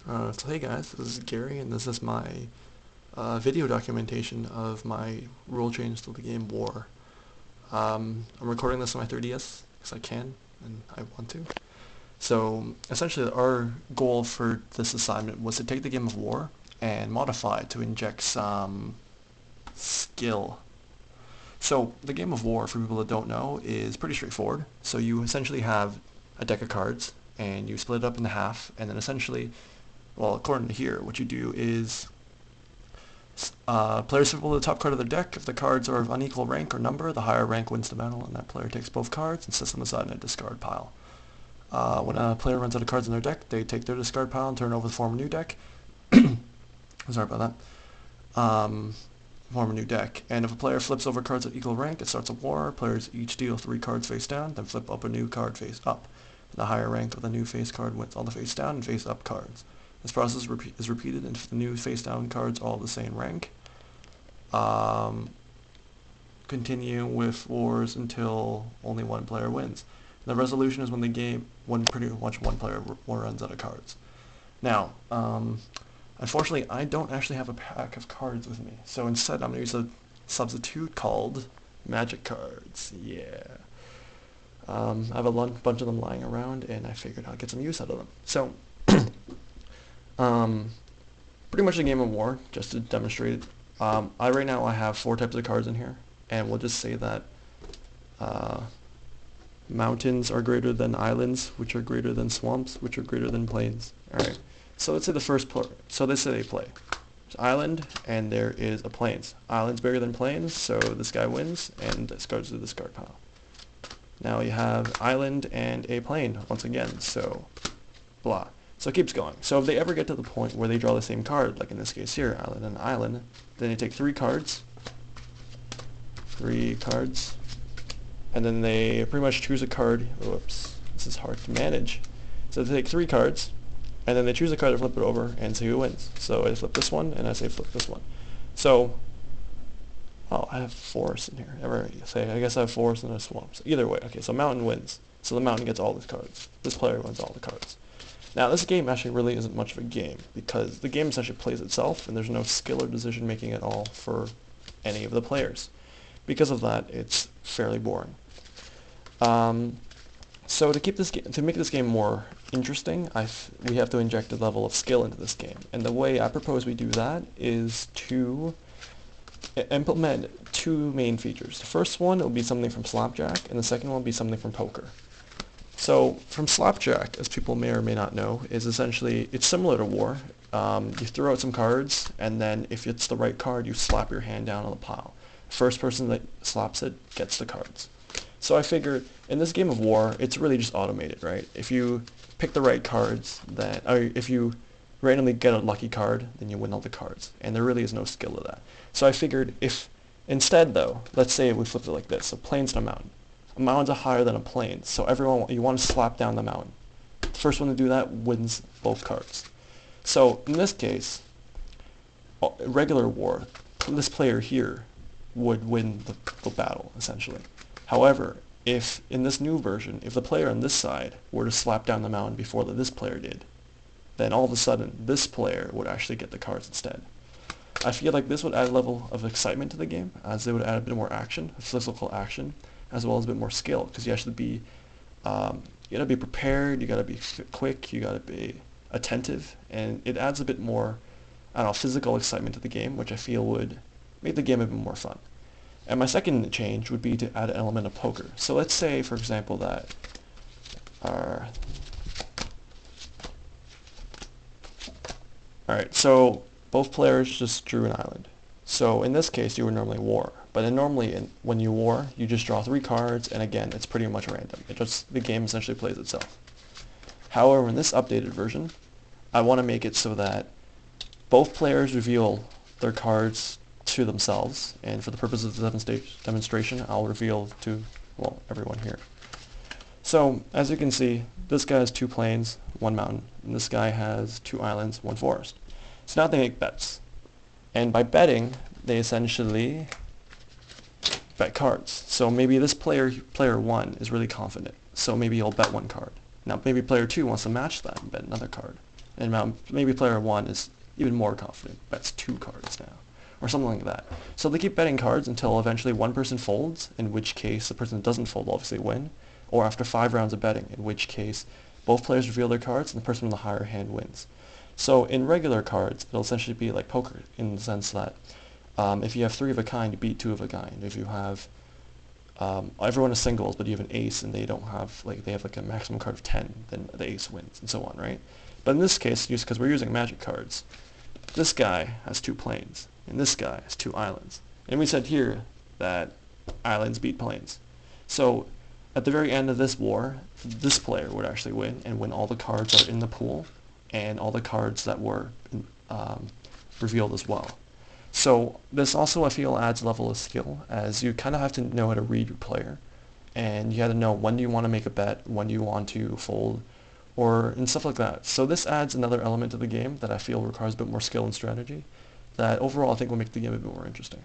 So hey guys, this is Gary, and this is my video documentation of my rule change to the game War. I'm recording this on my 3DS because I can and I want to. So essentially our goal for this assignment was to take the game of War and modify it to inject some skill. So the game of War, for people that don't know, is pretty straightforward. So you essentially have a deck of cards and you split it up into half, and then essentially, well, according to here, what you do is players flip the top card of their deck. If the cards are of unequal rank or number, the higher rank wins the battle, and that player takes both cards and sets them aside in a discard pile. When a player runs out of cards in their deck, they take their discard pile and turn it over to form a new deck. Sorry about that. Form a new deck. And if a player flips over cards of equal rank, it starts a war. Players each deal 3 cards face down, then flip up a new card face up. The higher rank of the new face card wins all the face down and face up cards. This process is repeated, and if the new face-down cards are all the same rank, continue with wars until only one player wins. The resolution is when pretty much one player runs out of cards. Now, unfortunately, I don't actually have a pack of cards with me, so instead I'm going to use a substitute called magic cards. Yeah. I have a bunch of them lying around, and I figured I'd get some use out of them. So, pretty much a game of War, just to demonstrate it. Right now I have 4 types of cards in here, and we'll just say that mountains are greater than islands, which are greater than swamps, which are greater than plains. Alright, so let's say the first so let's say they play. There's island, and there is a plains. Island's bigger than plains, so this guy wins, and discards the discard pile. Now you have island and a plain, once again, so blah. So it keeps going. So if they ever get to the point where they draw the same card, like in this case here, island and island, then they take 3 cards, and then they pretty much choose a card. Whoops, this is hard to manage. So they take 3 cards, and then they choose a card to flip it over and see who wins. So I flip this one, and I say flip this one. So, oh, I have forests in here. I guess I have forests and a swamp. So either way, okay, so mountain wins. So the mountain gets all the cards. This player wins all the cards. Now, this game actually really isn't much of a game, because the game essentially plays itself, and there's no skill or decision making at all for any of the players. Because of that, it's fairly boring. So to make this game more interesting, we have to inject a level of skill into this game, and the way I propose we do that is to implement 2 main features. The first one will be something from Slapjack, and the second one will be something from Poker. So from Slapjack, as people may or may not know, is essentially, it's similar to War. You throw out some cards, and then if it's the right card, you slap your hand down on the pile. First person that slaps it gets the cards. So I figured, in this game of War, it's really just automated, right? If you pick the right cards, or if you randomly get a lucky card, then you win all the cards. And there really is no skill to that. So I figured if, instead though, let's say we flipped it like this, a plains to a mountain. A mountains are higher than a plain, so you want to slap down the mountain. The first one to do that wins both cards. So in this case, regular War, this player here would win the battle, essentially. However, if in this new version, if the player on this side were to slap down the mountain before this player did, then all of a sudden this player would actually get the cards instead. I feel like this would add a level of excitement to the game, as it would add a bit more action, physical action, as well as a bit more skill, because you actually you gotta be prepared, you gotta be quick, you gotta be attentive, and it adds a bit more, I don't know, physical excitement to the game, which I feel would make the game a bit more fun. And my second change would be to add an element of poker. So let's say, for example, that alright, so both players just drew an island. So in this case, you would normally war. But when you war, you just draw 3 cards, and again, it's pretty much random. The game essentially plays itself. However, in this updated version, I want to make it so that both players reveal their cards to themselves, and for the purpose of the demonstration, I'll reveal to, well, everyone here. So, as you can see, this guy has 2 plains, 1 mountain, and this guy has 2 islands, 1 forest. So now they make bets. And by betting, they essentially bet cards. So maybe this player 1 is really confident, so maybe he'll bet 1 card. Now maybe player 2 wants to match that and bet another card. and maybe player 1 is even more confident, bets 2 cards now, or something like that. So they keep betting cards until eventually one person folds, in which case the person that doesn't fold will obviously win, or after 5 rounds of betting, in which case both players reveal their cards and the person with the higher hand wins. So in regular cards, it'll essentially be like poker in the sense that if you have 3 of a kind, you beat 2 of a kind. If you have everyone is singles, but you have an ace and they don't have they have like a maximum card of 10, then the ace wins, and so on, right? But in this case, just because we're using magic cards, this guy has 2 planes, and this guy has 2 islands. And we said here that islands beat planes. So at the very end of this war, this player would actually win, and when all the cards are in the pool, and all the cards that were revealed as well. So this also, I feel, adds a level of skill, as you kind of have to know how to read your player, and you have to know when do you want to make a bet, when do you want to fold, and stuff like that. So this adds another element to the game that I feel requires a bit more skill and strategy, that overall I think will make the game a bit more interesting.